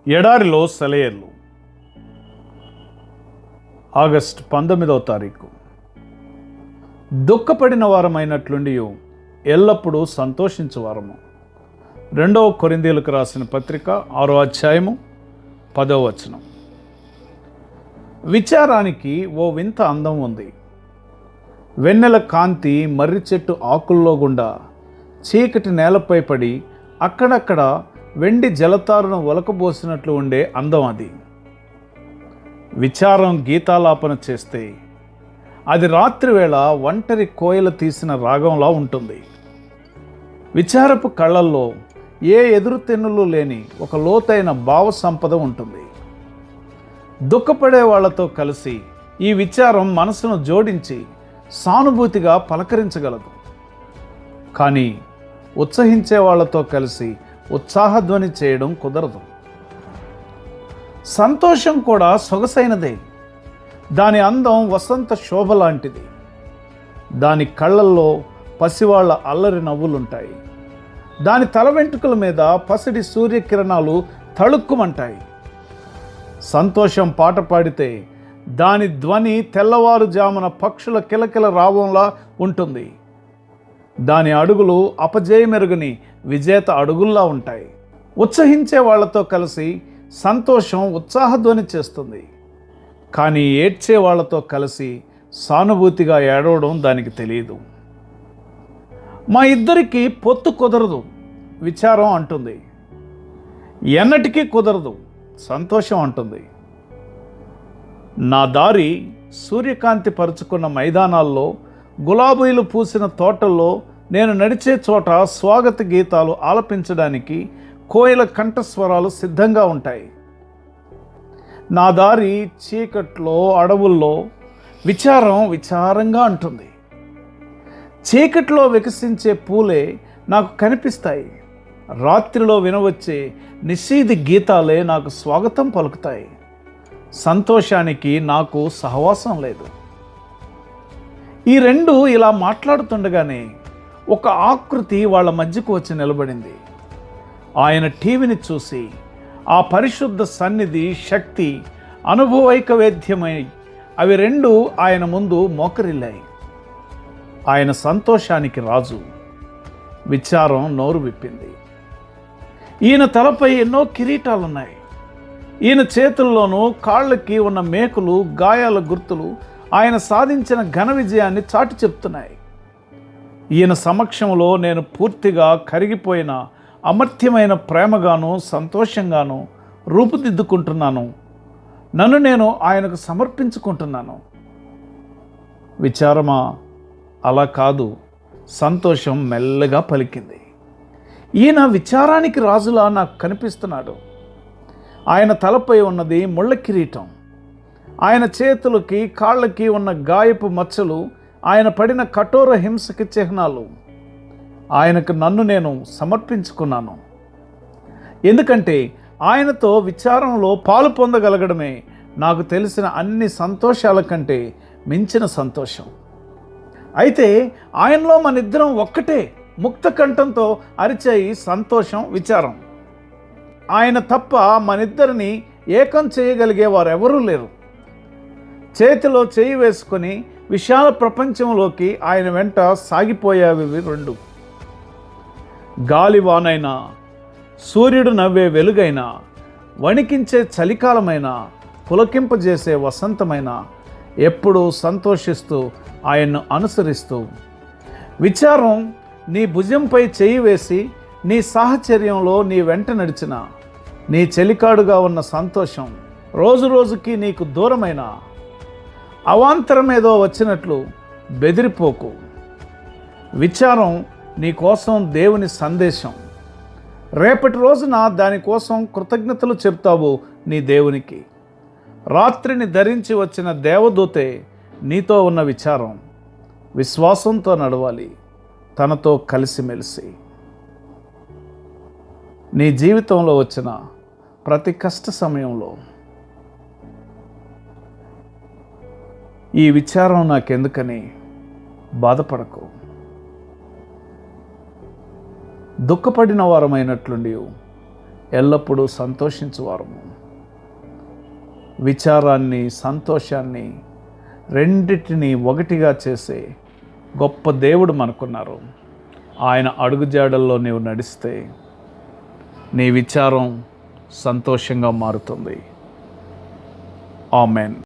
ఎడారిలో సెలయేర్లు. ఆగస్టు 19వ తారీఖు. దుఃఖపడిన వారమైనట్లుండి ఎల్లప్పుడూ సంతోషించువారము. 2వ కొరింథీయులకు రాసిన పత్రిక 6వ అధ్యాయము 10వ వచనం. విచారానికి ఓ వింత అందం ఉంది. వెన్నెల కాంతి మర్రి చెట్టు ఆకుల్లో గుండా చీకటి నేలపై పడి అక్కడక్కడ వెండి జలతారును ఒలకబోసినట్లు ఉండే అందం అది. విచారం గీతాలాపన చేస్తే అది రాత్రివేళ ఒంటరి కోయిల తీసిన రాగంలా ఉంటుంది. విచారపు కళ్ళల్లో ఏ ఎదురుతెన్నులు లేని ఒక లోతైన భావ సంపద ఉంటుంది. దుఃఖపడే వాళ్లతో కలిసి ఈ విచారం మనసును జోడించి సానుభూతిగా పలకరించగలదు. కానీ ఉత్సహించే వాళ్లతో కలిసి ఉత్సాహధ్వని చేయడం కుదరదు. సంతోషం కూడా సొగసైనదే. దాని అందం వసంత శోభ లాంటిది. దాని కళ్ళల్లో పసివాళ్ల అల్లరి నవ్వులుంటాయి. దాని తల వెంట్రుకల మీద పసిడి సూర్యకిరణాలు తళుక్కుమంటాయి. సంతోషం పాట పాడితే దాని ధ్వని తెల్లవారుజామున పక్షుల కిలకిల రావంలా ఉంటుంది. దాని అడుగులు అపజయమెరుగని విజేత అడుగుల్లా ఉంటాయి. ఉత్సహించే వాళ్లతో కలిసి సంతోషం ఉత్సాహధ్వని చేస్తుంది. కానీ ఏడ్చే వాళ్లతో కలిసి సానుభూతిగా ఏడవడం దానికి తెలియదు. మా ఇద్దరికి పొత్తు కుదరదు విచారం అంటుంది. ఎన్నటికీ కుదరదు సంతోషం అంటుంది. నా దారి సూర్యకాంతి పరుచుకున్న మైదానాల్లో, గులాబీలు పూసిన తోటల్లో, నేను నడిచే చోట స్వాగత గీతాలు ఆలపించడానికి కోయిల కంఠస్వరాలు సిద్ధంగా ఉంటాయి. నా దారి చీకట్లో, అడవుల్లో విచారంగా అంటుంది. చీకట్లో వికసించే పూలే నాకు కనిపిస్తాయి. రాత్రిలో వినవచ్చే నిశీది గీతాలే నాకు స్వాగతం పలుకుతాయి. సంతోషానికి నాకు సహవాసం లేదు. ఈ రెండు ఇలా మాట్లాడుతుండగానే ఒక ఆకృతి వాళ్ళ మధ్యకు వచ్చి నిలబడింది. ఆయన టీవీని చూసి ఆ పరిశుద్ధ సన్నిధి, శక్తి అనుభవైకవేద్యమై అవి రెండు ఆయన ముందు మోకరిల్లాయి. ఆయన సంతోషానికి రాజు. విచారం నోరు విప్పింది. ఈయన తలపై ఎన్నో కిరీటాలున్నాయి. ఈయన చేతుల్లోనూ కాళ్ళకి ఉన్న మేకులు, గాయాల గుర్తులు ఆయన సాధించిన ఘన విజయాన్ని చాటి చెప్తున్నాయి. ఈయన సమక్షంలో నేను పూర్తిగా కరిగిపోయిన అమర్త్యమైన ప్రేమగాను సంతోషంగాను రూపుదిద్దుకుంటున్నాను. నన్ను నేను ఆయనకు సమర్పించుకుంటున్నాను. విచారమా? అలా కాదు. సంతోషం మెల్లగా పలికింది. ఈయన విచారానికి రాజులా నాకు కనిపిస్తున్నాడు. ఆయన తలపై ఉన్నది ముళ్ళ కిరీటం. ఆయన చేతులకి, కాళ్ళకి ఉన్న గాయపు మచ్చలు ఆయన పడిన కఠోర హింసకి చిహ్నాలు. ఆయనకు నన్ను నేను సమర్పించుకున్నాను. ఎందుకంటే ఆయనతో విచారంలో పాలు పొందగలగడమే నాకు తెలిసిన అన్ని సంతోషాల కంటే మించిన సంతోషం. అయితే ఆయనలో మనిద్దరం ఒక్కటే ముక్త కంఠంతో అరిచాయి సంతోషం, విచారం. ఆయన తప్ప మనిద్దరిని ఏకం చేయగలిగే వారెవరూ లేరు. చేతిలో చేయి వేసుకొని విశాల ప్రపంచంలోకి ఆయన వెంట సాగిపోయావి రెండు. గాలివానైనా, సూర్యుడు నవ్వే వెలుగైనా, వణికించే చలికాలమైన, పులకింపజేసే వసంతమైన, ఎప్పుడూ సంతోషిస్తూ ఆయన్ను అనుసరిస్తూ. విచారం నీ భుజంపై చేయి వేసి నీ సాహచర్యంలో నీ వెంట నడిచిన, నీ చెలికాడుగా ఉన్న సంతోషం రోజు రోజుకి నీకు దూరమైన, అవాంతరమేదో వచ్చినట్లు బెదిరిపోకు. విచారం నీ కోసం దేవుని సందేశం. రేపటి రోజున దానికోసం కృతజ్ఞతలు చెప్తావు నీ దేవునికి. రాత్రిని ధరించి వచ్చిన దేవదూతే నీతో ఉన్న విచారం. విశ్వాసంతో నడవాలి, తనతో కలిసిమెలిసి. నీ జీవితంలో వచ్చిన ప్రతి కష్ట సమయంలో ఈ విచారం నాకెందుకని బాధపడకు. దుఃఖపడిన వారమైనట్లుండి ఎల్లప్పుడూ సంతోషించువారము. విచారాన్ని, సంతోషాన్ని రెండిటిని ఒకటిగా చేసే గొప్ప దేవుడు మనకున్నారు. ఆయన అడుగుజాడల్లో నీవు నడిస్తే నీ విచారం సంతోషంగా మారుతుంది. ఆమెన్.